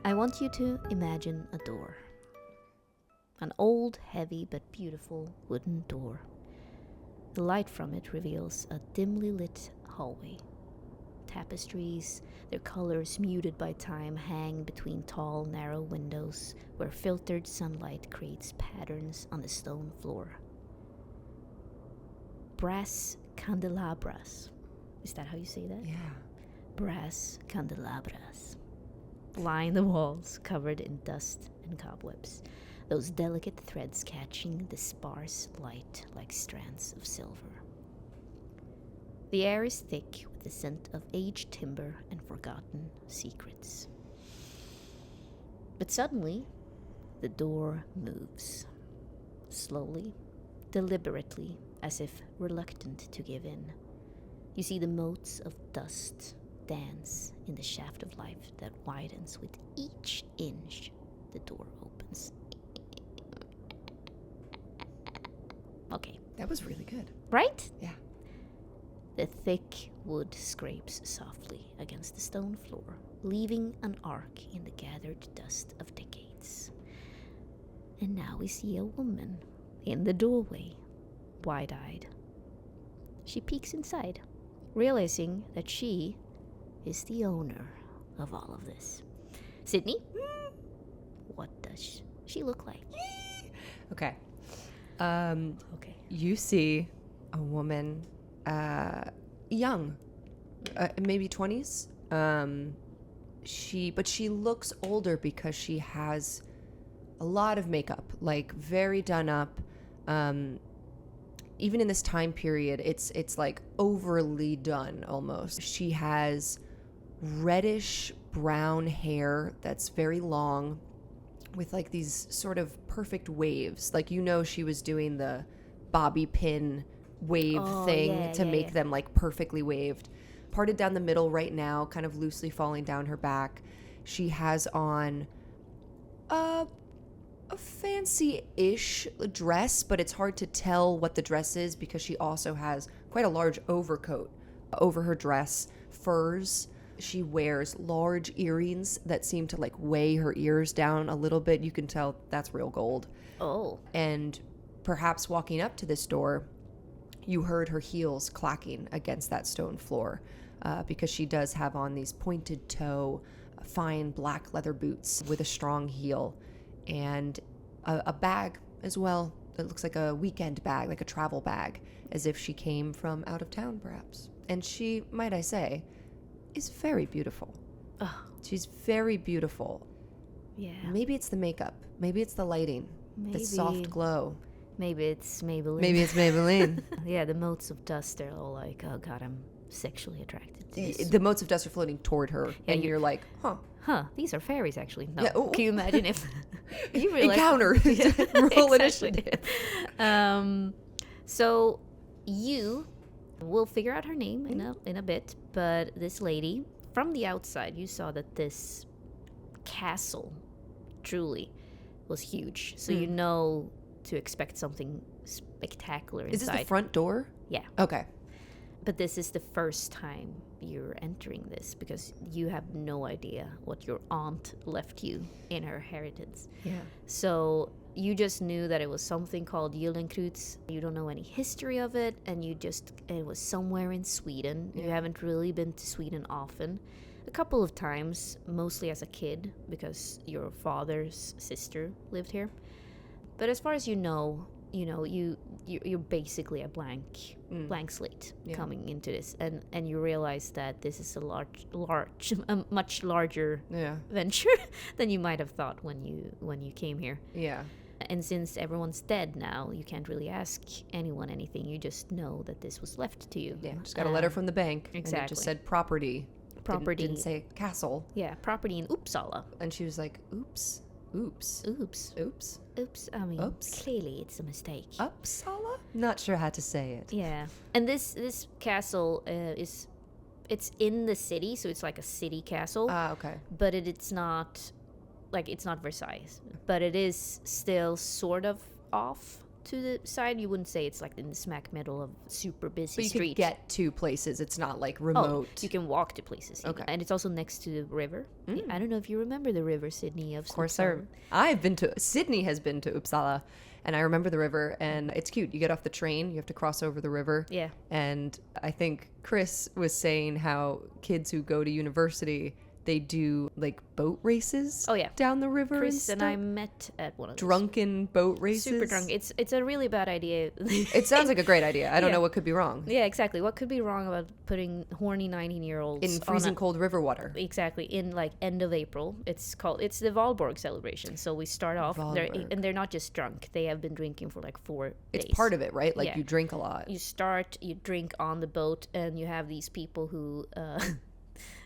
I want you to imagine a door. An old, heavy, but beautiful wooden door. The light from it reveals a dimly lit hallway. Tapestries, their colors muted by time, hang between tall, narrow windows where filtered sunlight creates patterns on the stone floor. Brass candelabras. Is that how you say that? Yeah. Brass candelabras line the walls, covered in dust and cobwebs, those delicate threads catching the sparse light like strands of silver. The air is thick with the scent of aged timber and forgotten secrets. But suddenly, the door moves. Slowly, deliberately, as if reluctant to give in. You see the motes of dust dance in the shaft of life that widens with each inch the door opens. Okay. That was really good. Right? Yeah. The thick wood scrapes softly against the stone floor, leaving an arc in the gathered dust of decades. And now we see a woman in the doorway, wide-eyed. She peeks inside, realizing that she is the owner of all of this. Sydney, what does she look like? Okay. Okay. You see a woman, young, maybe 20s. She looks older because she has a lot of makeup, like very done up. Even in this time period, it's like overly done almost. She has reddish brown hair that's very long with like these sort of perfect waves. Like, you know, she was doing the bobby pin wave thing to make them like perfectly waved. Parted down the middle right now, kind of loosely falling down her back. She has on a fancy-ish dress, but it's hard to tell what the dress is because she also has quite a large overcoat over her dress, furs. She wears large earrings that seem to like weigh her ears down a little bit. You can tell that's real gold. Oh. And perhaps walking up to this door, you heard her heels clacking against that stone floor because she does have on these pointed toe, fine black leather boots with a strong heel. And a bag as well that looks like a weekend bag, like a travel bag, as if she came from out of town, perhaps. And she, might I say, is very beautiful. Oh. She's very beautiful. Yeah. Maybe it's the makeup. Maybe it's the lighting. The soft glow. Maybe it's Maybelline. Maybe it's Maybelline. Yeah, the motes of dust, they're all like, oh God, I'm sexually attracted to this. The motes of dust are floating toward her, Yeah, and you're like, huh, these are fairies actually. No. Yeah, Can you imagine if you realize encounter. Roll initiative. So you will figure out her name in a bit, but this lady, from the outside, you saw that this castle truly was huge. So you know to expect something spectacular inside. Is this the front door? Yeah. Okay. But this is the first time you're entering this because you have no idea what your aunt left you in her inheritance. Yeah. So you just knew that it was something called Egerkrans. You don't know any history of it, and it was somewhere in Sweden. Yeah. You haven't really been to Sweden often. A couple of times, mostly as a kid, because your father's sister lived here. But as far as you're basically a blank slate coming into this, and you realize that this is a much larger venture than you might have thought when you came here. Yeah. And since everyone's dead now, you can't really ask anyone anything. You just know that this was left to you. Yeah. Just got a letter from the bank. Exactly. And it just said property. Property. Didn't say castle. Yeah, property in Uppsala. And she was like, oops. I mean, clearly it's a mistake. Uppsala? Not sure how to say it. Yeah. And this castle it's in the city, so it's like a city castle. Ah, okay. But it's not Versailles. But it is still sort of off to the side. You wouldn't say it's like in the smack middle of super busy But you street. can get to places. It's not like Oh, remote. you can walk to places. Okay. And it's also next to the river. I don't know if you remember the river, Sydney, of Of course, Uppsala. I've been to, Sydney has been to Uppsala, and I remember the river, and it's cute. You get off the train, you have to cross over the river. Yeah. And I think Chris was saying how kids who go to university, they do like boat races down the river. Chris and I stuff. met at one of those. Drunken boat races. Super drunk. It's a really bad idea. It sounds like a great idea. I don't know what could be wrong. Yeah, exactly. What could be wrong about putting horny 19-year-olds In freezing cold river water. Exactly, in like end of April. It's the Valborg celebration. So we start off, they're not just drunk. They have been drinking for like 4 days. It's part of it, right? Like Yeah. you drink a lot. You drink on the boat, and you have these people who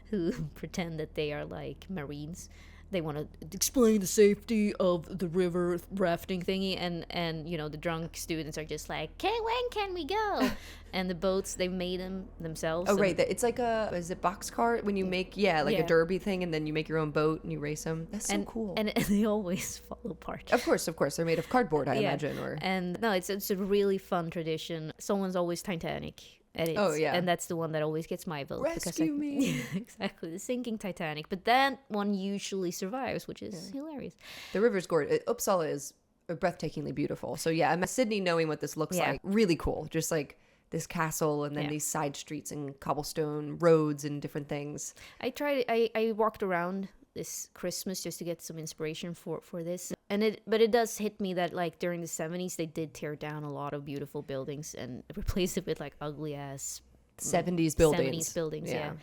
who pretend that they are like Marines. They want to explain the safety of the river rafting thingy, and you know, the drunk students are just like, "Okay, when can we go?" And the boats, they made them themselves. Oh, right. It's like is it boxcar? When you make, a derby thing, and then you make your own boat and you race them. That's so cool. And they always fall apart. Of course. They're made of cardboard, I imagine. And no, it's a really fun tradition. Someone's always Titanic. And that's the one that always gets my vote. Rescue me. Exactly, the sinking Titanic. But that one usually survives, which is hilarious. The river's gorgeous. Uppsala is breathtakingly beautiful. So yeah, I'm Sydney knowing what this looks like. Really cool. Just like this castle and then these side streets and cobblestone roads and different things. I walked around this Christmas just to get some inspiration for this, but it does hit me that like during the 70s they did tear down a lot of beautiful buildings and replace it with like ugly ass 70s buildings. Yeah.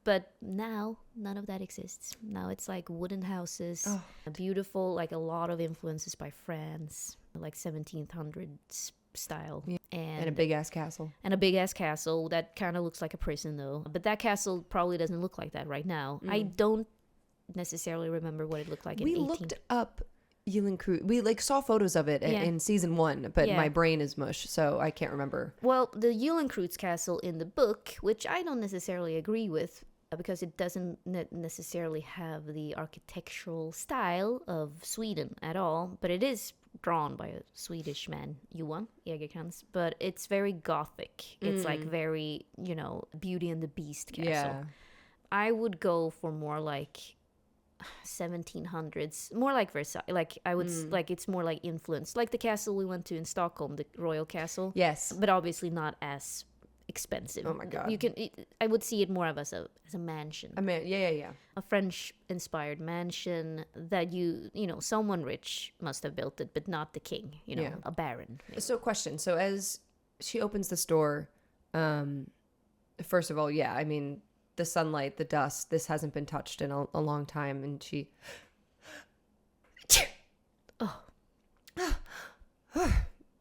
But now none of that exists. Now it's like wooden houses, beautiful, like a lot of influences by France, like 1700s style. Yeah. And a big ass castle. And a big ass castle that kind of looks like a prison though. But that castle probably doesn't look like that right now. I don't necessarily remember what it looked like in 18... We looked up Eulenkreuz. We like saw photos of it in season 1, but my brain is mush, so I can't remember. Well, the Eulenkreuz castle in the book, which I don't necessarily agree with, because it doesn't necessarily have the architectural style of Sweden at all, but it is drawn by a Swedish man, Johan Egerkrans, but it's very gothic. It's like very, Beauty and the Beast castle. Yeah. I would go for more like 1700s, more like Versailles. Like I would like, it's more like influenced, like the castle we went to in Stockholm, the royal castle. Yes, but obviously not as expensive. Oh my god! I would see it more of as a mansion. Yeah. A French-inspired mansion that someone rich must have built it, but not the king. A baron. Maybe. So, question. So, as she opens this door, first of all, the sunlight, the dust, this hasn't been touched in a long time, and she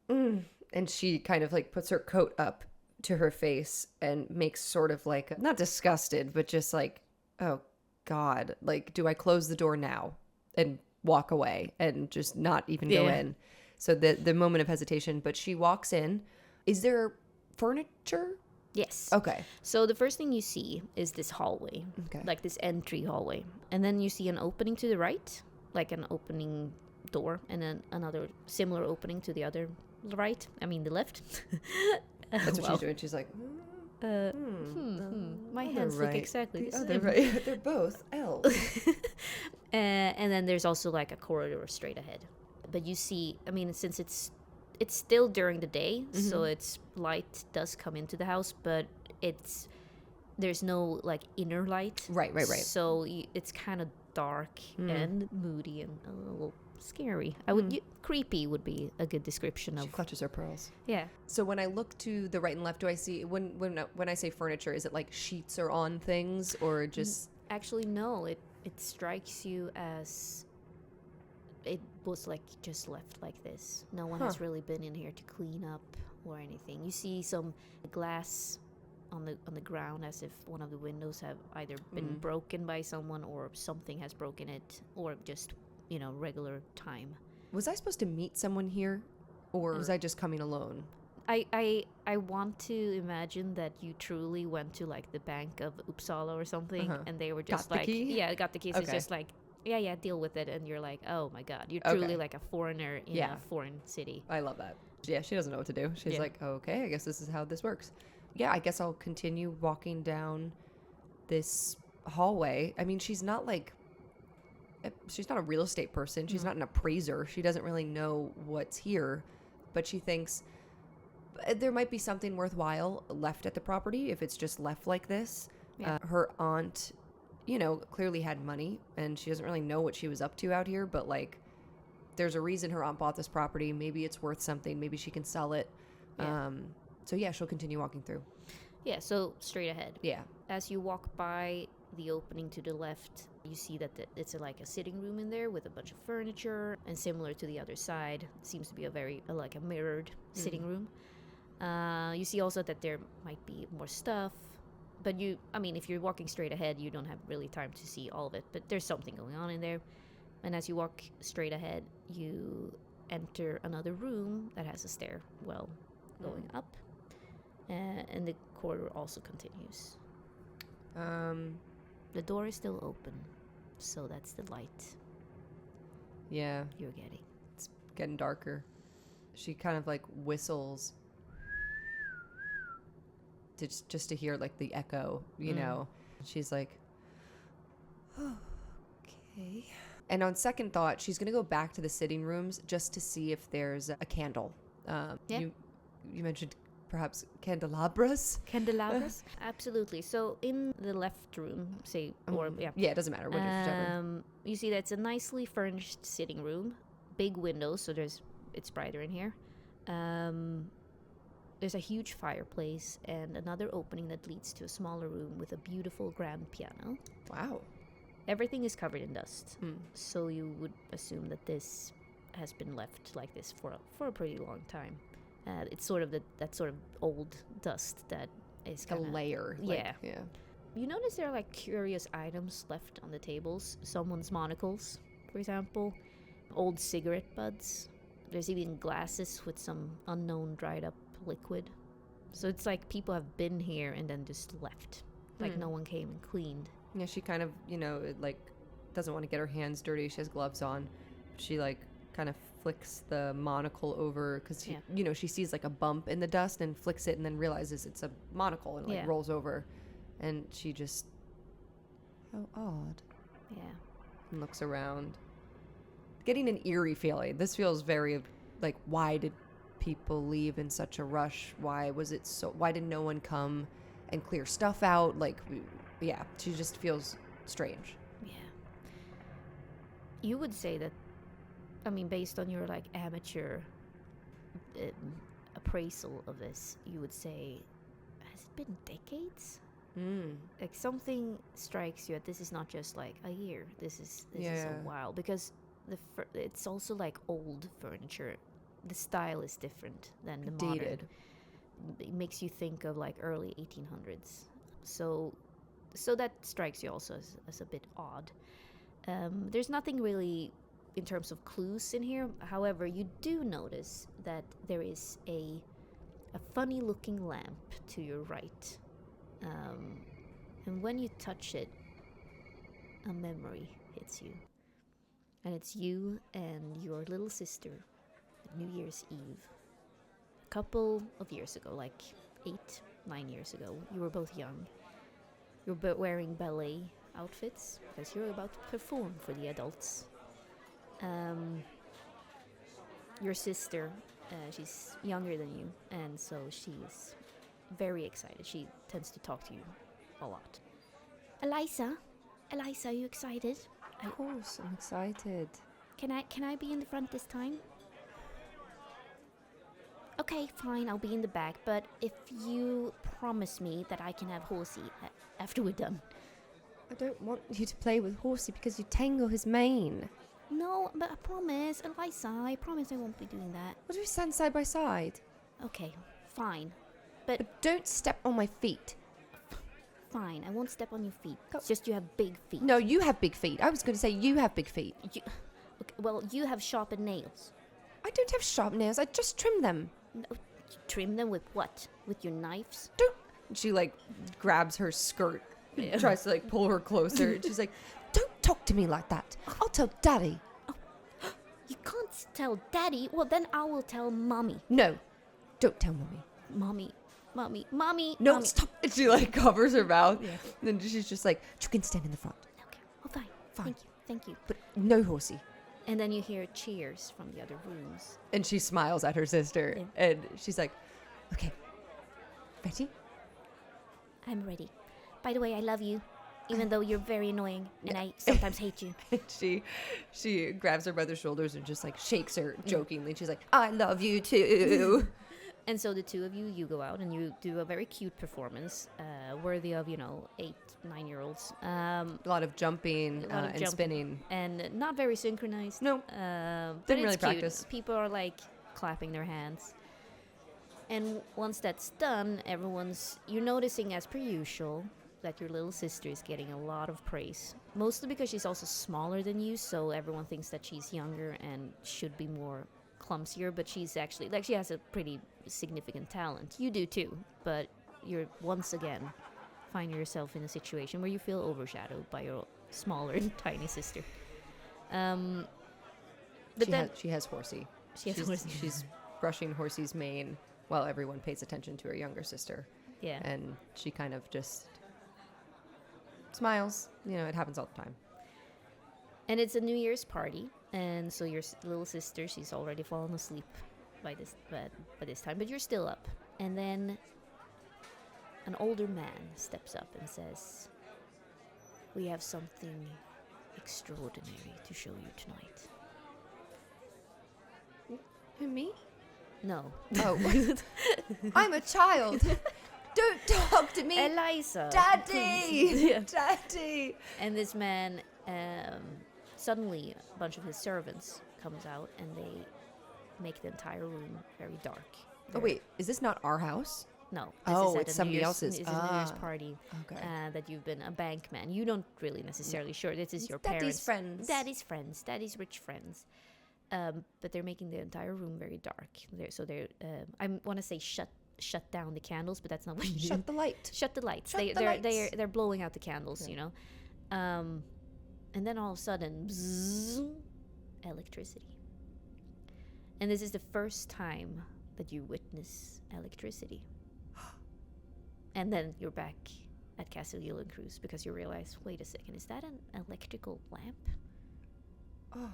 and she kind of like puts her coat up to her face and makes sort of like, not disgusted, but just like, oh god, like, do I close the door now and walk away and just not even go in? So the moment of hesitation, but she walks in. Is there furniture? Yes. Okay. So the first thing you see is this hallway, like this entry hallway. And then you see an opening to the right, like an opening door, and then another similar opening to the other right. I mean, the left. That's what she's doing. She's like, my hands look exactly the same. Right. They're both L's. And then there's also like a corridor straight ahead. But you see, since it's still during the day, so its light does come into the house, but there's no like inner light. Right. So it's kind of dark and moody and a little scary. Creepy would be a good description of. She clutches her pearls. Yeah. So when I look to the right and left, do I see when I say furniture, is it like sheets are on things or just? Actually, no. It strikes you as. It was like just left like this. No one has really been in here to clean up or anything. You see some glass on the ground, as if one of the windows have either been broken by someone or something has broken it, or just regular time. Was I supposed to meet someone here, or was I just coming alone? I want to imagine that you truly went to like the Bank of Uppsala or something, and they were just got the key? got the key. So it's just like, yeah, deal with it, and you're like, oh my god, you're truly Okay. like a foreigner in Yeah. a foreign city. I love that. Yeah, she doesn't know what to do. She's Yeah. like, okay, I guess this is how this works. Yeah, I guess I'll continue walking down this hallway. I mean, she's not a real estate person. She's not an appraiser. She doesn't really know what's here, but she thinks there might be something worthwhile left at the property if it's just left like this. Yeah. Her aunt, clearly had money, and she doesn't really know what she was up to out here, but like, there's a reason her aunt bought this property. Maybe it's worth something. Maybe she can sell it. Yeah. So yeah, she'll continue walking through. Yeah, so straight ahead. Yeah. As you walk by the opening to the left, you see that it's like a sitting room in there with a bunch of furniture, and similar to the other side, it seems to be like a mirrored sitting room. You see also that there might be more stuff, but if you're walking straight ahead, you don't have really time to see all of it, but there's something going on in there. And as you walk straight ahead, you enter another room that has a stairwell going up, and the corridor also continues. The door is still open, so that's the light Yeah. you're getting. It's getting darker. She kind of like whistles just to hear like the echo, you know. She's like, okay. And on second thought, she's gonna go back to the sitting rooms just to see if there's a candle. Yeah. You mentioned perhaps candelabras. Candelabras? Absolutely. So in the left room, Yeah, it doesn't matter. Whichever. You see that it's a nicely furnished sitting room, big windows, so it's brighter in here. There's a huge fireplace and another opening that leads to a smaller room with a beautiful grand piano. Wow. Everything is covered in dust, so you would assume that this has been left like this for a pretty long time. It's sort of that sort of old dust that is A layer. Yeah. Yeah. You notice there are like curious items left on the tables. Someone's monocles, for example. Old cigarette butts. There's even glasses with some unknown dried up liquid. So it's like people have been here and then just left. Like no one came and cleaned. Yeah, she kind of, like doesn't want to get her hands dirty. She has gloves on. She like kind of flicks the monocle over because she sees like a bump in the dust and flicks it and then realizes it's a monocle and like rolls over, and she just, how odd. Yeah. And looks around, getting an eerie feeling. This feels very like, why did people leave in such a rush? Why did no one come and clear stuff out? Like, yeah, she just feels strange. Yeah. You would say that, based on your like amateur appraisal of this, you would say, has it been decades? Like something strikes you that this is not just like a year. This is a while, because it's also like old furniture. The style is different than the modern. Dated. It makes you think of like early 1800s. So that strikes you also as a bit odd. There's nothing really in terms of clues in here. However, you do notice that there is a funny looking lamp to your right. And when you touch it, a memory hits you. And it's you and your little sister at New Year's Eve. A couple of years ago, like 8-9 years ago. You were both young. You're wearing ballet outfits because you're about to perform for the adults. Your sister, she's younger than you, and so she's very excited. She tends to talk to you a lot. Eliza, are you excited? Of course, I'm excited. Can I be in the front this time? Okay, fine, I'll be in the back, but if you promise me that I can have Horsey after we're done. I don't want you to play with Horsey because you tangle his mane. No, but I promise, Eliza, I promise I won't be doing that. What if we stand side by side? Okay, fine. But don't step on my feet. Fine, I won't step on your feet. It's just you have big feet. No, you have big feet. I was going to say you have big feet. Okay, well, you have sharpened nails. I don't have sharp nails. I just trim them. No, you trim them with what? With your knives? Don't. She like grabs her skirt tries to like pull her closer. She's like, "Don't talk to me like that. I'll tell Daddy." You can't tell Daddy. Well, then I will tell Mommy. No, don't tell Mommy. Mommy. No, Mommy. stop. And she like covers her mouth. Yeah. And then she's just like, "You can stand in the front." Okay. Oh, fine. Thank you. But no horsey. And then you hear cheers from the other rooms. And she smiles at her sister. Yeah. And she's like, "Okay, ready?" I'm ready. By the way, I love you, even though you're very annoying, and I sometimes hate you. she grabs her brother's shoulders and just like shakes her jokingly. She's like, "I love you too." And so the two of you go out and you do a very cute performance, worthy of 8, 9-year-olds. A lot of jumping and spinning, and not very synchronized. No, didn't really practice. People are like clapping their hands. And once that's done, you're noticing, as per usual, that your little sister is getting a lot of praise. Mostly because she's also smaller than you, so everyone thinks that she's younger and should be more clumsier, but she's actually, she has a pretty significant talent. You do too, but you're once again finding yourself in a situation where you feel overshadowed by your smaller and tiny sister. But she has Horsey. She's brushing Horsey's mane while everyone pays attention to her younger sister. Yeah. And she kind of just smiles. It happens all the time. And it's a New Year's party, and so your little sister, she's already fallen asleep by this time, but you're still up. And then an older man steps up and says, "We have something extraordinary to show you tonight." Who, me? No. Oh. I'm a child. Don't talk to me. Eliza. Daddy. Yeah. Daddy. And this man, suddenly a bunch of his servants comes out and they make the entire room very dark. Oh, wait. Is this not our house? No. It's somebody else's. This is a New Year's party. Okay. That you've been a bankman. You don't really necessarily sure. This is your Daddy's parents. Daddy's friends. Daddy's rich friends. But they're making the entire room very dark. I want to say shut down the candles, but that's not what you do. Shut the light. Shut the lights. They're blowing out the candles, and then all of a sudden, bzzz, electricity. And this is the first time that you witness electricity. And then you're back at Castle Egerkrans because you realize, wait a second, is that an electrical lamp? Oh.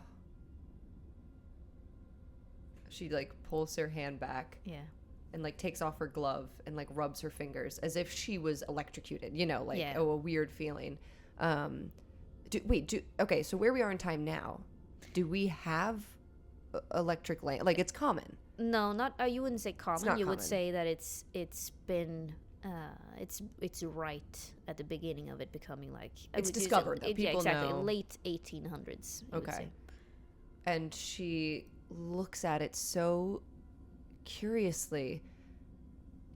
She pulls her hand back. Yeah. And takes off her glove and rubs her fingers as if she was electrocuted, yeah. a weird feeling. Okay, so where we are in time now, do we have electric lamp? It's common. No, not you wouldn't say common. You common. Would say that it's been it's right at the beginning of it becoming it's discovered. People know. Late 1800s. Okay. And she looks at it so curiously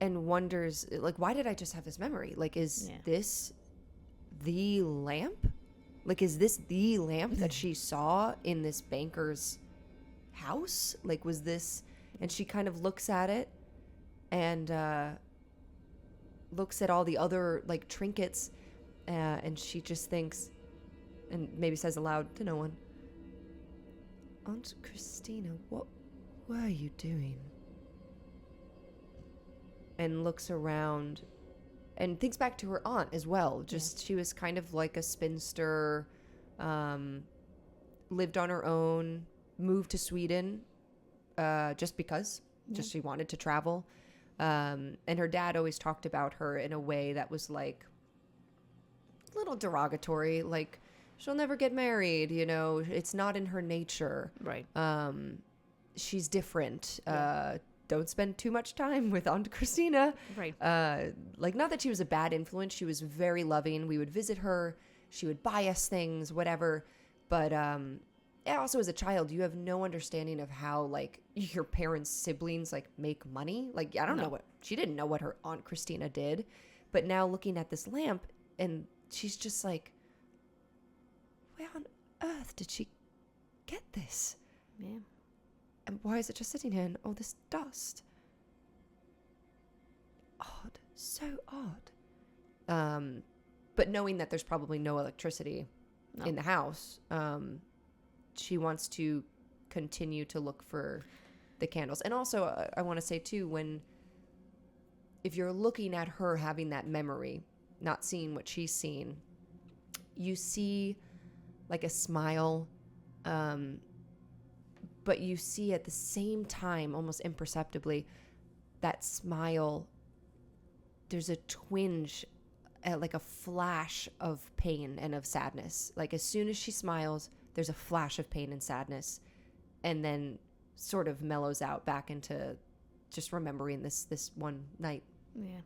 and wonders, why did I just have this memory? Is this the lamp? Is this the lamp that she saw in this banker's house? Was this? And she kind of looks at it and looks at all the other trinkets, and she just thinks, and maybe says aloud to no one, "Aunt Christina, what were you doing?" And looks around and thinks back to her aunt as well. She was kind of like a spinster, lived on her own, moved to Sweden just because. Just she wanted to travel. And her dad always talked about her in a way that was a little derogatory, she'll never get married, it's not in her nature. Right. She's different. Don't spend too much time with Aunt Christina. Right. Not that she was a bad influence. She was very loving. We would visit her. She would buy us things, whatever. But also as a child, you have no understanding of how your parents' siblings make money. I don't know she didn't know what her Aunt Christina did. But now looking at this lamp, and she's just where on earth did she get this? Yeah. And why is it just sitting here in all this dust? Odd. So odd. but knowing that there's probably no electricity in the house, she wants to continue to look for the candles. And also, I want to say too, if you're looking at her having that memory, not seeing what she's seen, you see like a smile, but you see at the same time, almost imperceptibly, that smile, there's a twinge, like a flash of pain and of sadness. Like as soon as she smiles, there's a flash of pain and sadness, and then sort of mellows out back into just remembering this one night. Yeah.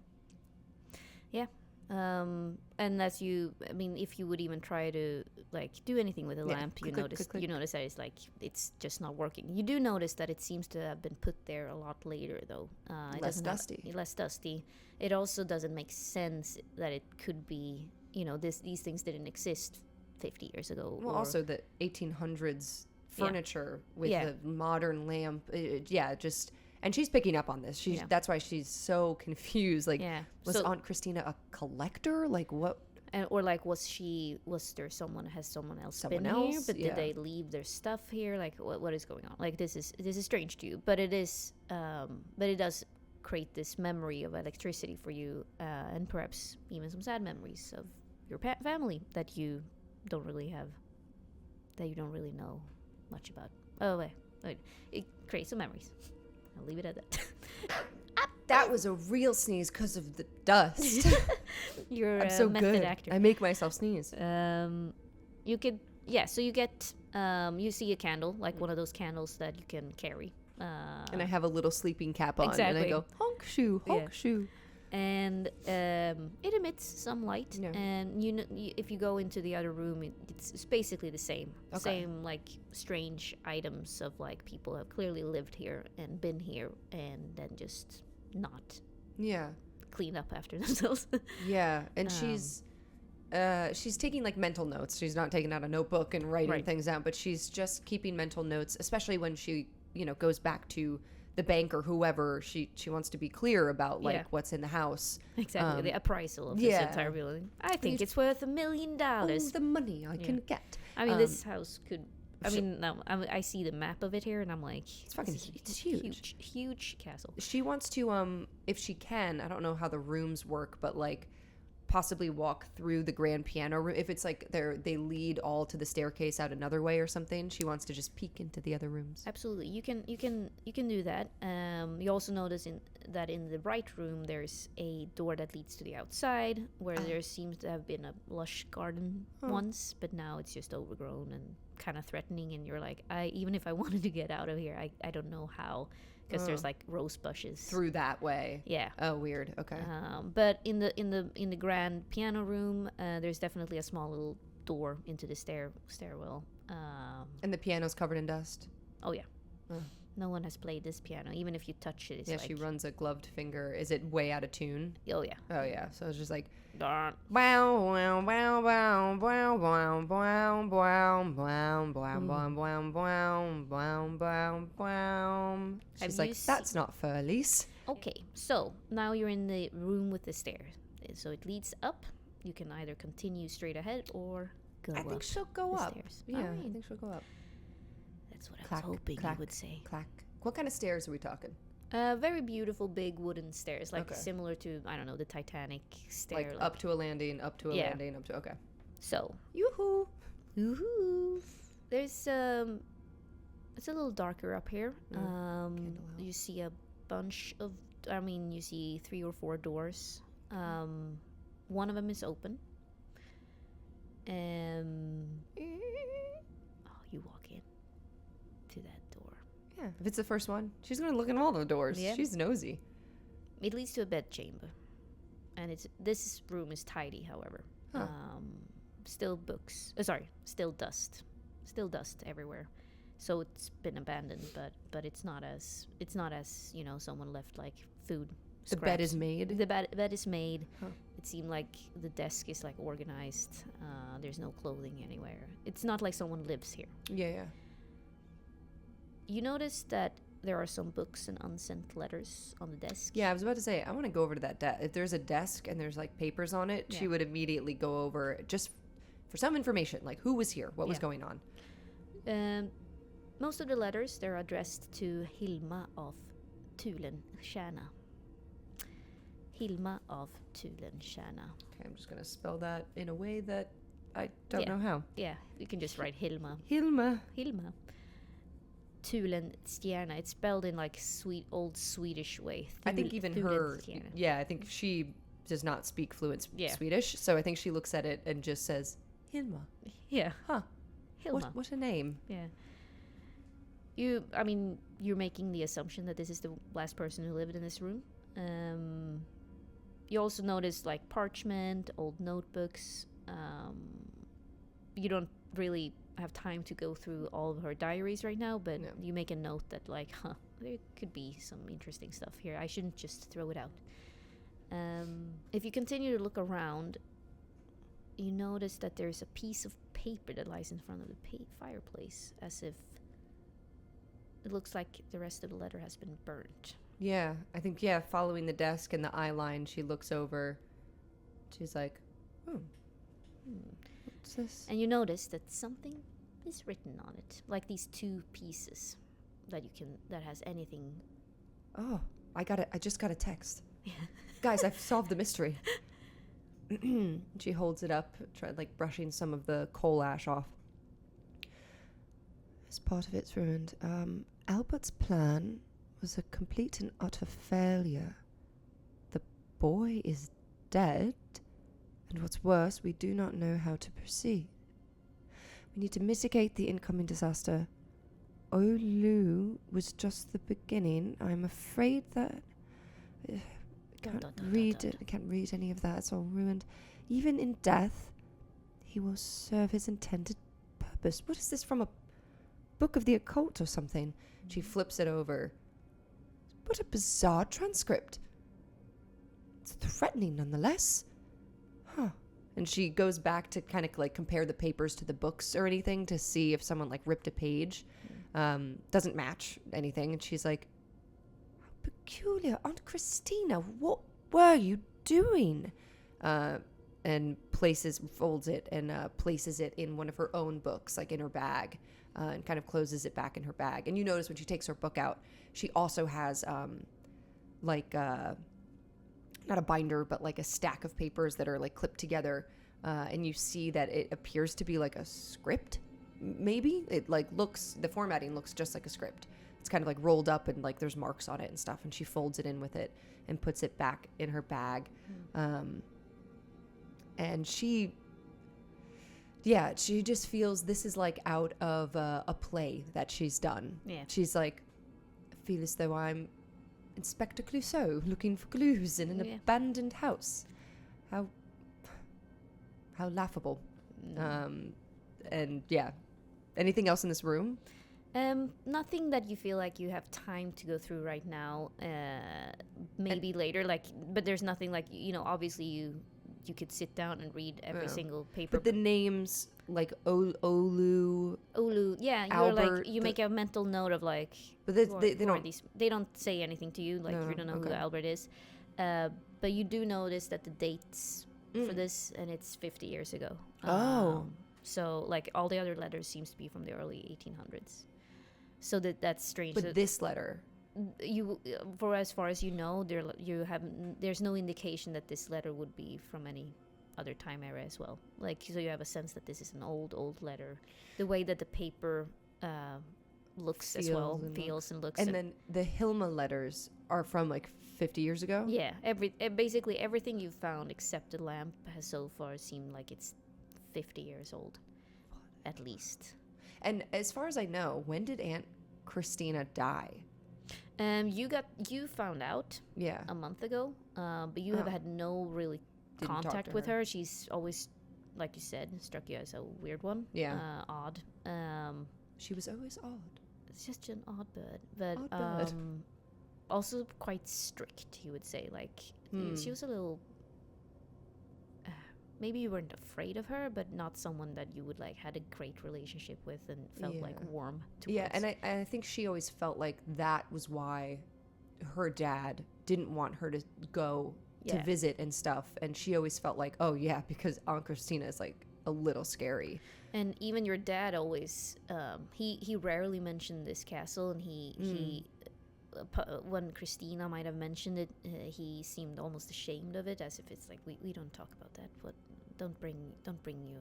And as I mean, if you would even try to like do anything with a lamp, you notice that it's just not working. You do notice that it seems to have been put there a lot later, though. Less dusty. It also doesn't make sense that it could be, these things didn't exist 50 years ago. Well, also the 1800s furniture with a modern lamp. And she's picking up on this. That's why she's so confused. Like, was Aunt Christina a collector? Like, what? Or like, has someone else been here? But did they leave their stuff here? Like, what is going on? Like, this is strange to you, but it does create this memory of electricity for you, and perhaps even some sad memories of your family that you don't really know much about. Oh wait, it creates some memories. I'll leave it at that. That was a real sneeze because of the dust. You're I'm so a method good. actor. I make myself sneeze. So you get you see a candle, like one of those candles that you can carry. And I have a little sleeping cap on, exactly. and I go honk shoe. And it emits some light, and if you go into the other room, it's basically the same. Same like strange items of like people have clearly lived here and been here, and then just not cleaned up after themselves. And she's taking like mental notes. She's not taking out a notebook and writing things down, but she's just keeping mental notes, especially when she goes back to the bank or whoever. She wants to be clear about like what's in the house. Exactly. The appraisal of this entire building. I think it's worth $1 million. Oh, the money I can get. I mean, this house could. I see the map of it here, and I'm like, it's huge. Huge castle. She wants to, if she can, I don't know how the rooms work, but like possibly walk through the grand piano room. If it's like they lead all to the staircase out another way or something, she wants to just peek into the other rooms. Absolutely, you can do that. You also notice that in the right room there's a door that leads to the outside, where there seems to have been a lush garden once, but now it's just overgrown and kind of threatening. And you're like, even if I wanted to get out of here, I don't know how. Because there's like rose bushes through that way. Yeah. Oh, weird. Okay. But in the grand piano room, there's definitely a small little door into the stairwell. And the piano's covered in dust. Oh yeah. No one has played this piano. Even if you touch it, it's like... she runs a gloved finger. Is it way out of tune? Oh yeah. Oh yeah. So it's just like... Darn. Wow, wow, wow, wow, wow, wow, wow, wow, wow, wow, wow, wow, wow, wow, wow. She's like, that's not Furley's. Okay, so now you're in the room with the stairs. So it leads up. You can either continue straight ahead or go up. I think she'll go up. Stairs. Yeah, I think she'll go up. That's what I was hoping you would say. Clack. What kind of stairs are we talking? Very beautiful, big wooden stairs, like similar to, I don't know, the Titanic stair. Like up to a landing, up to a landing, up to, okay. So. Yoo-hoo. There's, it's a little darker up here. You see a bunch of, you see 3 or 4 doors. One of them is open. You walk in to that door. Yeah, if it's the first one, she's going to look in all the doors. Yeah. She's nosy. It leads to a bedchamber. And this room is tidy, however. Still books. Still dust. Still dust everywhere. So it's been abandoned, but it's not as someone left like food. The scraps. bed is made? The bed is made. It seemed like the desk is like organized. There's no clothing anywhere. It's not like someone lives here. Yeah. You notice that there are some books and unsent letters on the desk. Yeah, I was about to say, I want to go over to that desk. If there's a desk and there's like papers on it, she would immediately go over just for some information, like who was here, what was going on. Most of the letters, they're addressed to Hilma of Tulenkärna. Hilma of Tulenkärna. Okay, I'm just going to spell that in a way that I don't know how. Yeah, you can just write Hilma. Hilma. Tulenkärna. It's spelled in like old Swedish way. I think even her, I think she does not speak fluent Swedish, so I think she looks at it and just says Hilma. Yeah. Huh. Hilma. What a name. Yeah. You're making the assumption that this is the last person who lived in this room. You also notice like parchment, old notebooks. You don't really have time to go through all of her diaries right now, but you make a note that like, there could be some interesting stuff here. I shouldn't just throw it out. If you continue to look around, you notice that there's a piece of paper that lies in front of the fireplace, as if it looks like the rest of the letter has been burnt. Yeah, I think, following the desk and the eye line, she looks over. She's like, what's this? And you notice that something is written on it, like these two pieces that has anything. Oh, I just got a text. Guys, I've solved the mystery. She holds it up, brushing some of the coal ash off. This part of it's ruined. Albert's plan was a complete and utter failure. The boy is dead, and what's worse, we do not know how to proceed. We need to mitigate the incoming disaster. Olu was just the beginning. I'm afraid that I can't read any of that. It's all ruined. Even in death, he will serve his intended purpose. What is this, from a book of the occult or something? She flips it over. What a bizarre transcript. It's threatening nonetheless. Huh. And she goes back to kind of like compare the papers to the books or anything to see if someone like ripped a page. Doesn't match anything. And she's like, how peculiar. Aunt Christina, what were you doing? And folds it and places it in one of her own books, like in her bag, and kind of closes it back in her bag. And you notice when she takes her book out, she also has not a binder, but like a stack of papers that are like clipped together. And you see that it appears to be like a script. Maybe it like the formatting looks just like a script. It's kind of like rolled up and like there's marks on it and stuff. And she folds it in with it and puts it back in her bag. And she just feels this is like out of a play that she's done. Yeah. She's like, I feel as though I'm Inspector Clouseau looking for clues in an abandoned house. How laughable. And anything else in this room? Nothing that you feel like you have time to go through right now. Maybe later, but there's nothing like, obviously you could sit down and read every single paper. But the names like Olu, yeah, Albert, you make a mental note of like. But they don't say anything to you, like you don't know who Albert is. But you do notice that the dates for this, and it's 50 years ago. So like all the other letters seems to be from the early 1800s. So that's strange. But this letter, for as far as you know, there's no indication that this letter would be from any other time era as well. Like, so you have a sense that this is an old letter. The way that the paper looks as well, feels and looks. And then the Hilma letters are from like 50 years ago? Yeah, basically everything you've found except the lamp has so far seemed like it's 50 years old, at least. And as far as I know, when did Aunt Christina die? You found out a month ago, but you have had no really contact with her. She's always, like you said, struck you as a weird one. Yeah. Odd. She was always odd. It's just an odd bird. But also quite strict, you would say. Like, she was a little maybe you weren't afraid of her, but not someone that you would like had a great relationship with and felt like warm towards. Yeah, and I think she always felt like that was why her dad didn't want her to go to visit and stuff, and she always felt like, oh yeah, because Aunt Christina is like a little scary. And even your dad always he rarely mentioned this castle, and he when Christina might have mentioned it, he seemed almost ashamed of it, as if it's like we don't talk about that, but don't bring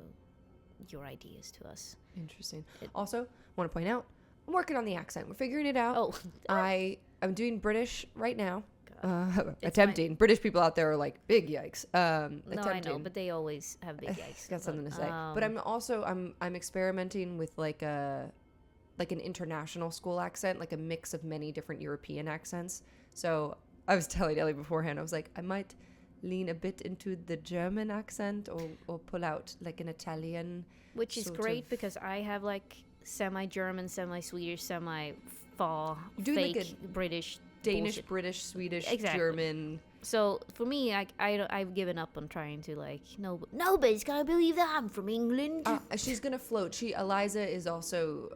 your ideas to us. Interesting. Also, want to point out, I'm working on the accent. We're figuring it out. Oh, I'm doing British right now. Attempting. British people out there are like, big yikes. No, I know, but they always have big yikes. Got something to say. But I'm experimenting with like an international school accent, like a mix of many different European accents. So I was telling Ellie beforehand, I was like, I might lean a bit into the German accent or pull out like an Italian. Which is great because I have like semi-German, semi-Swedish, semi-fa, fake like British, Danish, bullshit. British, Swedish, exactly. German. So for me, I've given up on trying to like, nobody's gonna believe that I'm from England. She's gonna float. Eliza is also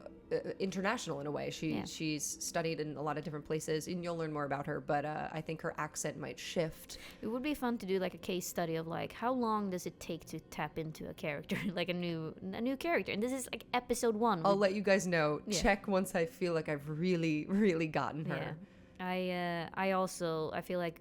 international in a way. She's studied in a lot of different places, and you'll learn more about her, but I think her accent might shift. It would be fun to do like a case study of like how long does it take to tap into a character, like a new character, and this is like episode 1. I'll let you guys know. Check once I feel like I've really, really gotten her. I feel like,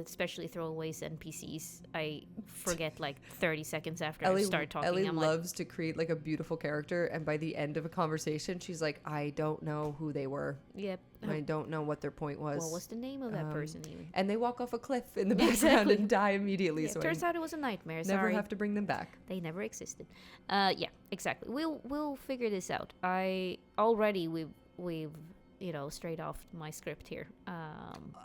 especially throwaways NPCs, I forget like 30 seconds after I start talking. Ellie loves to create like a beautiful character, and by the end of a conversation, she's like, I don't know who they were. Yep. I don't know what their point was. What was the name of that person even? And they walk off a cliff in the background and die immediately. Yeah, so turns out it was a nightmare. Never have to bring them back. They never existed. Yeah, exactly. We'll figure this out. We've straight off my script here.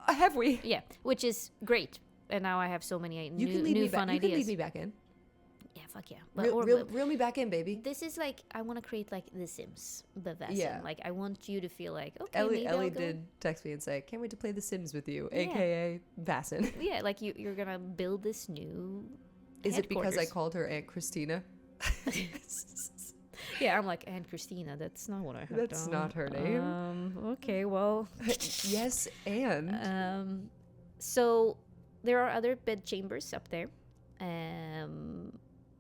Have we? Yeah, which is great. And now I have so many new fun ideas. You can leave me back in. Yeah, fuck yeah. Reel me back in, baby. This is like, I want to create like The Sims, but Vaesen. Yeah. Like, I want you to feel like, okay, Ellie did text me and say, can't wait to play The Sims with you, aka Vaesen. Yeah, like you're gonna build this new Is it because I called her Aunt Christina? Yeah, I'm like, Aunt Christina, that's not what I heard. That's not her name. Okay, well. Yes, and. So there are other bed chambers up there.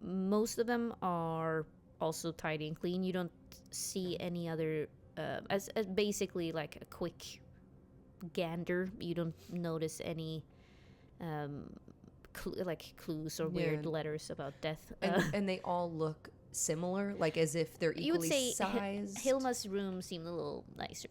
Most of them are also tidy and clean. You don't see any other, as basically like a quick gander. You don't notice any clues or weird letters about death. And they all look similar, like as if they're equally you would say sized. Hilma's room seemed a little nicer.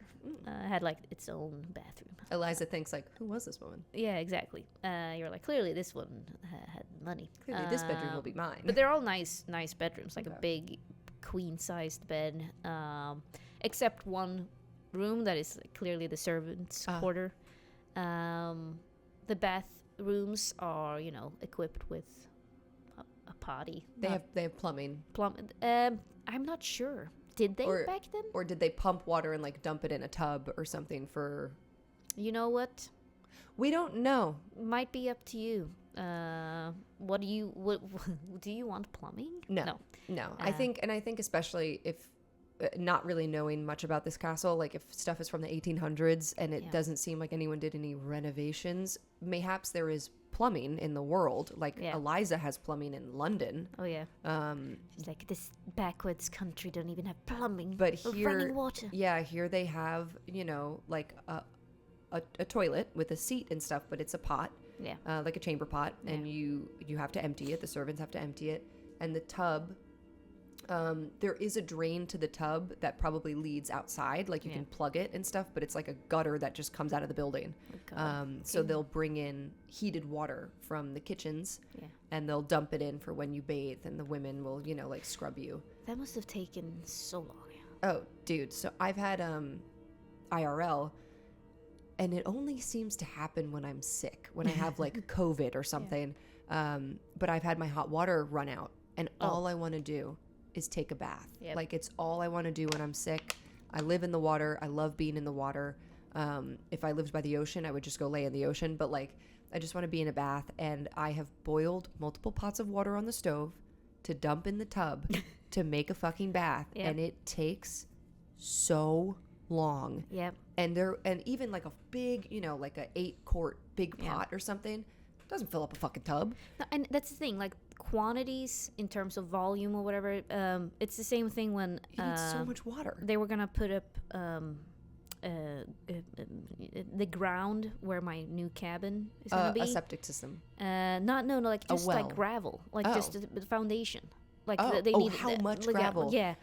Had like its own bathroom. Eliza thinks like, who was this woman? Yeah, exactly. You're like, clearly this one had money. Clearly this bedroom will be mine. But they're all nice bedrooms, like a big queen-sized bed, except one room that is clearly the servants' quarter. The bathrooms are, equipped with a potty. They have plumbing. I'm not sure. Did they back then? Or did they pump water and like dump it in a tub or something for? You know what? We don't know. Might be up to you. What do you want plumbing? No. I think especially if not really knowing much about this castle, like if stuff is from the 1800s and it doesn't seem like anyone did any renovations, mayhaps there is plumbing in the world. Like Eliza has plumbing in London. Oh yeah. She's like, this backwoods country don't even have plumbing. But here, running water. Yeah, here they have, like a toilet with a seat and stuff, but it's a pot. Yeah. Like a chamber pot, and you have to empty it. The servants have to empty it, and the tub. There is a drain to the tub that probably leads outside, like you can plug it and stuff, but it's like a gutter that just comes out of the building. So they'll bring in heated water from the kitchens, and they'll dump it in for when you bathe, and the women will, like scrub you. That must have taken so long. Oh, dude. So I've had IRL, and it only seems to happen when I'm sick, when I have like COVID or something. But I've had my hot water run out, and all I want to do is take a bath. Like, it's all I want to do when I'm sick. I live in the water. I love being in the water. If I lived by the ocean, I would just go lay in the ocean. But like, I just want to be in a bath, and I have boiled multiple pots of water on the stove to dump in the tub to make a fucking bath, and it takes so long. Yep. And even like a big, like a 8-quart big pot or something doesn't fill up a fucking tub. No, and that's the thing, like quantities in terms of volume or whatever. It's the same thing when You need so much water. they were gonna put up the ground where my new cabin is gonna be. A septic system. Like just well. like gravel, like just the foundation. Like Oh. they need How much like, gravel? Yeah,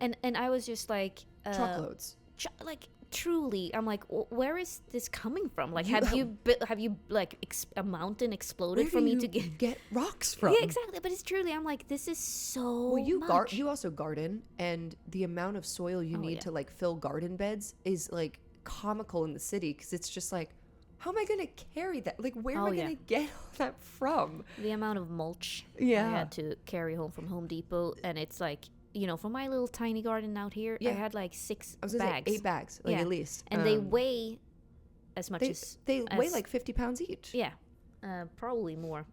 and I was just like Truckloads. like truly, I'm like, where is this coming from? Like, You- have you like a mountain exploded Where for do me you to get? rocks from? Yeah, exactly. But it's truly, I'm like, this is so Well, you much. you also garden, and the amount of soil you need to like fill garden beds is like comical in the city, because it's just like, how am I going to carry that? Like, where am I going to get all that from? The amount of mulch I Yeah. had to carry home from Home Depot, and it's like, for my little tiny garden out here, I had like 6 I was gonna bags. say 8 bags, like at least. And they weigh as much as they weigh like 50 pounds each. yeah, probably more.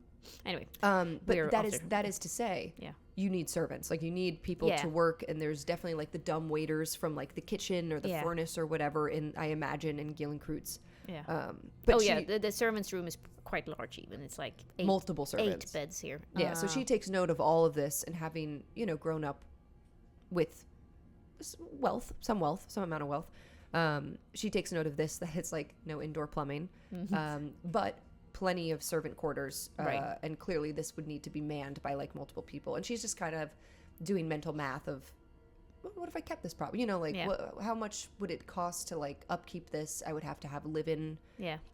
Anyway, But that is to say, you need servants. Like, you need people to work, and there's definitely like the dumb waiters from like the kitchen or the furnace or whatever. I imagine in Gillenkreuz. yeah. But the servants' room is quite large. Even it's like multiple servants. 8 beds here. Yeah, so she takes note of all of this, and having grown up with some amount of wealth, she takes note of this, that it's like no indoor plumbing, but plenty of servant quarters, Right. and clearly this would need to be manned by like multiple people, and she's just kind of doing mental math of, what if I kept this problem, how much would it cost to like upkeep this? I would have to have live-in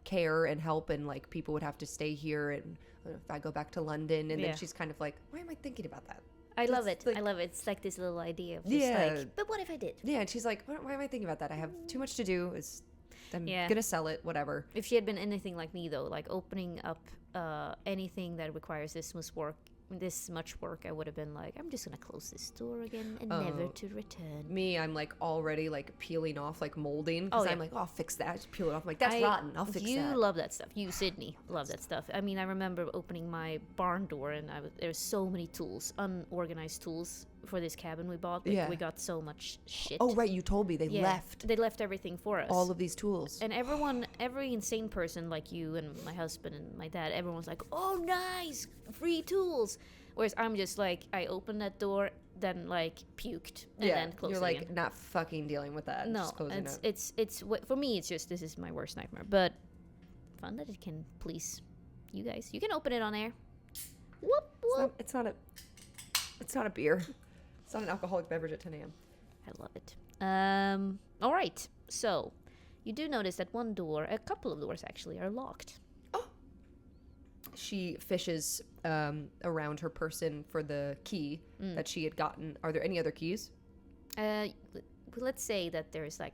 care and help, and like people would have to stay here, and if I go back to London, and then she's kind of like, why am I thinking about that? I love it. like- I love it. It's like this little idea of just like, but what if I did? Yeah, and she's like, why am I thinking about that? I have too much to do. I'm gonna sell it, whatever. If she had been anything like me, though, like opening up anything that requires this much work, I would have been like, I'm just gonna close this door again and never to return. Me, I'm like already like peeling off like molding, because I'm like, oh, I'll fix that. Just peel it off. I'm like, that's rotten. I'll fix that. You love that stuff. You, Sydney, love that stuff. I mean, I remember opening my barn door, and there's so many tools, unorganized tools for this cabin we bought. We got so much shit. Oh, right, you told me they left They left everything for us. all of these tools. And every insane person like you and my husband and my dad, everyone's like, oh, nice, free tools. Whereas I'm just like, I opened that door, then like puked, and then closed you're it like again. not fucking dealing with that. No, just closing it. it's for me, it's just, this is my worst nightmare. But fun that it can please you guys. You can open it on air. Whoop, whoop. It's not a beer. It's not an alcoholic beverage at 10 a.m. I love it. All right. So you do notice that a couple of doors actually, are locked. She fishes around her person for the key that she had gotten. Are there any other keys? Let's say that there's like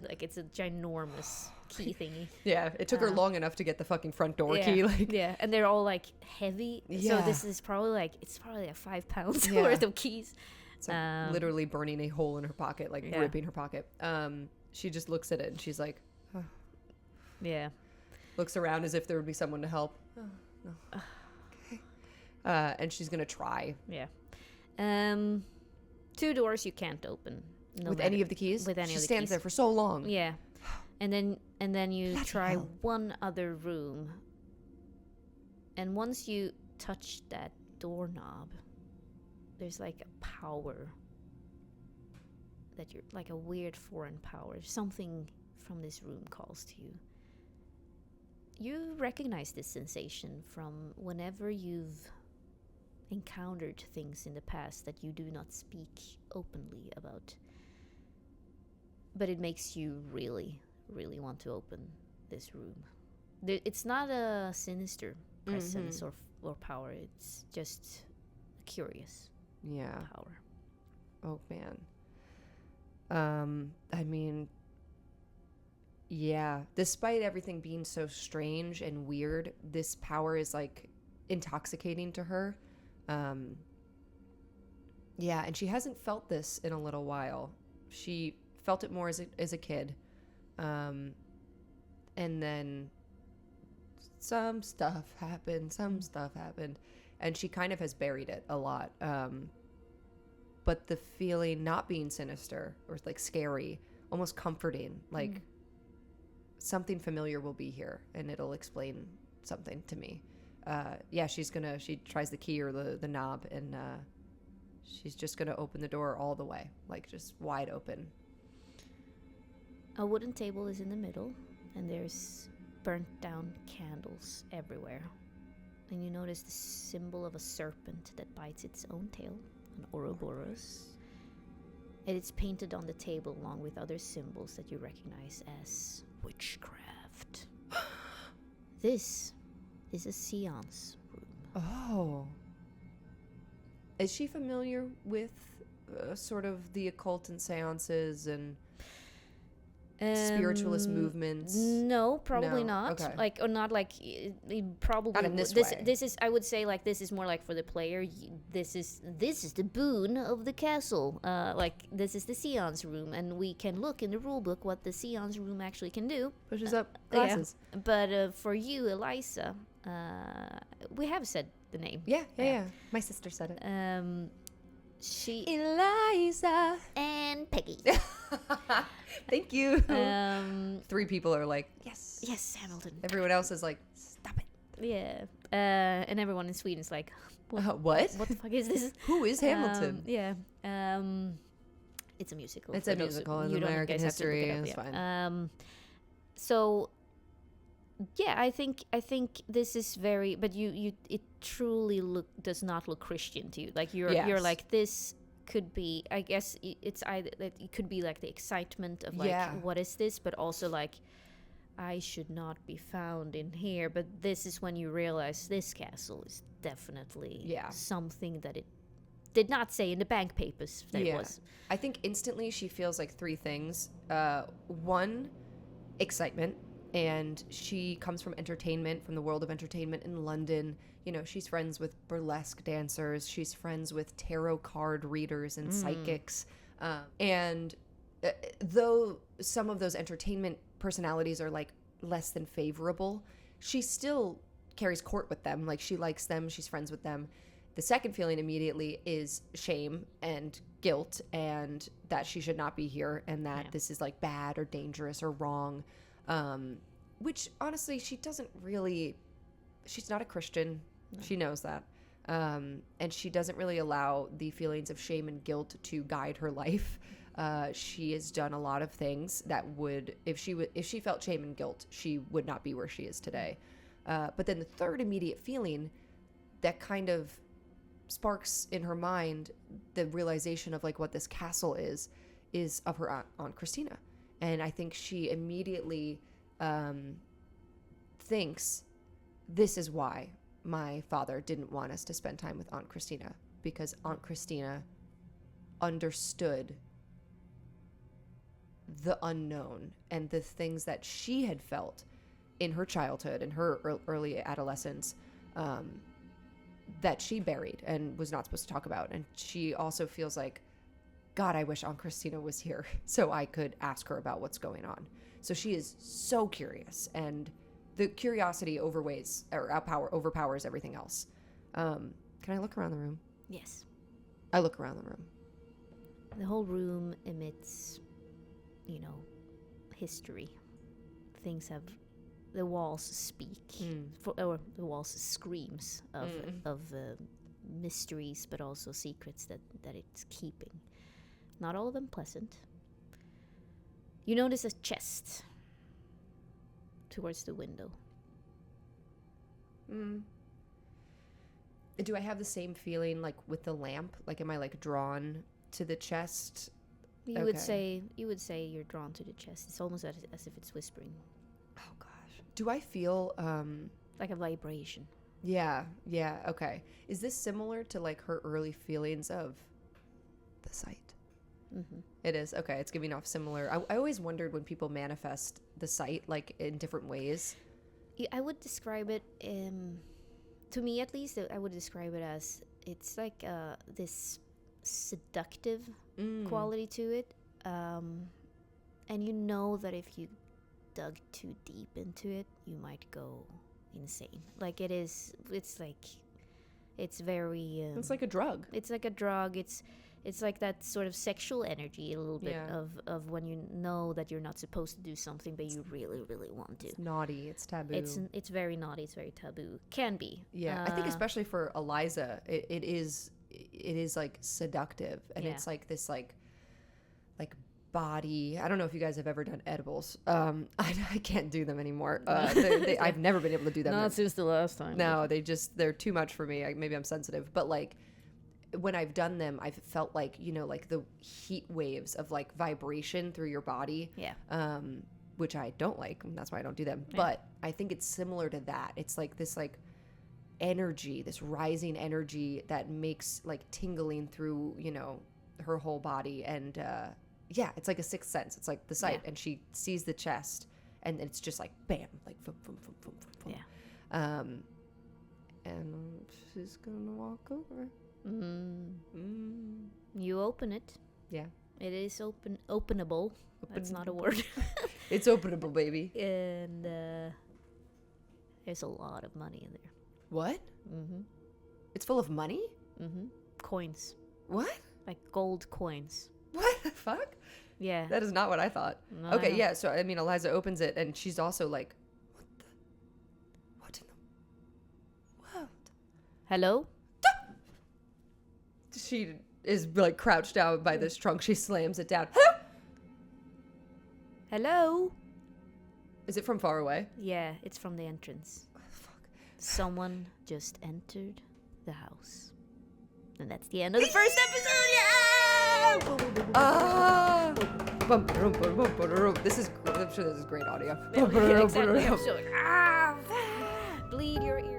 like it's a ginormous key thingy. Yeah, it took her long enough to get the fucking front door key. Like, and they're all like heavy. Yeah. So this is probably like 5 pounds worth of keys. it's like literally burning a hole in her pocket, like ripping her pocket. She just looks at it and she's like, oh. Yeah. Looks around as if there would be someone to help. Oh, no. Okay. And she's gonna try. Yeah. 2 doors you can't open. With any of the keys? With any she of the stands keys. there for so long. Yeah. And then you Bloody try hell. one other room. And once you touch that doorknob, there's like a power that you're like a weird foreign power. Something from this room calls to you. You recognize this sensation from whenever you've encountered things in the past that you do not speak openly about. But it makes you really, really want to open this room. It's not a sinister presence or power. It's just a curious power. Oh, man. I mean, yeah. Despite everything being so strange and weird, this power is like intoxicating to her. Yeah, and she hasn't felt this in a little while. She felt it more as a kid. And then some stuff happened. And she kind of has buried it a lot. But the feeling not being sinister or like scary, almost comforting, like something familiar will be here and it'll explain something to me. She tries the key or the knob, and she's just gonna open the door all the way, like just wide open. A wooden table is in the middle, and there's burnt down candles everywhere. And you notice the symbol of a serpent that bites its own tail, an Ouroboros. And it's painted on the table along with other symbols that you recognize as witchcraft. This is a seance room. Oh. Is she familiar with sort of the occult and seances and spiritualist movements? No, probably not. Okay. Like, or not like probably not in this way. This is, I would say, like, this is more like for the player. This is the boon of the castle. Like, this is the seance room, and we can look in the rule book what the seance room actually can do. Pushes up glasses. Yeah. But for you, Eliza, we have said the name. Yeah. My sister said it. She Eliza and Peggy. Thank you. 3 people are like, yes. Yes, Hamilton. Everyone else is like, stop it. Yeah. And everyone in Sweden is like, What? What the fuck is this? Who is Hamilton? Yeah. It's a musical. It's a musical in American history. It's fine. So, yeah, I think this is very, but it truly does not look Christian to you. Like you're like, this could be, I guess it's either that it could be like the excitement of like, what is this, but also like, I should not be found in here. But this is when you realize this castle is definitely something that it did not say in the bank papers that it was. I think instantly she feels like 3 things. 1, excitement. And she comes from entertainment, from the world of entertainment in London. You know, she's friends with burlesque dancers. She's friends with tarot card readers and psychics. And though some of those entertainment personalities are like less than favorable, she still carries court with them. Like, she likes them. She's friends with them. The second feeling immediately is shame and guilt, and that she should not be here, and that this is like bad or dangerous or wrong. Which honestly, she doesn't really, she's not a Christian. No. She knows that. And she doesn't really allow the feelings of shame and guilt to guide her life. She has done a lot of things that would, if she felt shame and guilt, she would not be where she is today. But then the third immediate feeling that kind of sparks in her mind the realization of like what this castle is of her aunt Christina. And I think she immediately thinks, this is why my father didn't want us to spend time with Aunt Christina, because Aunt Christina understood the unknown and the things that she had felt in her childhood and her early adolescence that she buried and was not supposed to talk about. And she also feels like, God, I wish Aunt Christina was here so I could ask her about what's going on. So she is so curious, and the curiosity overpowers everything else. Can I look around the room? Yes. I look around the room. The whole room emits, history. The walls speak, or the walls screams of mysteries, but also secrets that it's keeping. Not all of them pleasant. You notice a chest towards the window. Do I have the same feeling like with the lamp? Like, am I like drawn to the chest? You would say you're drawn to the chest. It's almost as if it's whispering. Oh gosh. Do I feel like a vibration? Yeah. Okay. Is this similar to like her early feelings of the sight? Mm-hmm. It is. Okay, it's giving off similar. I always wondered when people manifest the sight like in different ways. I would describe it, to me at least, I would describe it as it's like this seductive quality to it, and you know that if you dug too deep into it, you might go insane. Like it's very It's like a drug. it's like a drug. It's like that sort of sexual energy a little bit Yeah. of when you know that you're not supposed to do something but you really really want to. It's naughty. It's taboo. It's very naughty, it's very taboo. Can be. Yeah, I think especially for Eliza, it is like seductive, and Yeah. it's like this like body. I don't know if you guys have ever done edibles. I can't do them anymore. I've never been able to do them. Not since the last time. No, they're too much for me. Maybe I'm sensitive, but like when I've done them, I've felt like, you know, like the heat waves of like vibration through your body. Yeah. Which I don't like, and that's why I don't do them. Yeah. But I think it's similar to that. It's like this like energy, this rising energy that makes like tingling through, you know, her whole body. And yeah, it's like a sixth sense. It's like the sight. Yeah. And she sees the chest, and it's just like bam, like boom, boom, boom, boom, boom, boom. Yeah. And she's gonna walk over. You open it. Yeah. It is openable. That's not a word. It's openable, baby. And there's a lot of money in there. What? Mm-hmm. It's full of money? Mm-hmm. Coins. What? Like gold coins. What the fuck? Yeah. That is not what I thought. No, Okay, I know. yeah, so I mean, Eliza opens it, and she's also like, what in the world? Hello? She is like crouched down by this trunk. She slams it down. Hello? Is it from far away? Yeah, it's from the entrance. Fuck. Someone just entered the house. And that's the end of the first episode. Yeah! Ah! This is, I'm sure this is great audio. Yeah, exactly. I'm so like, bleed your ears.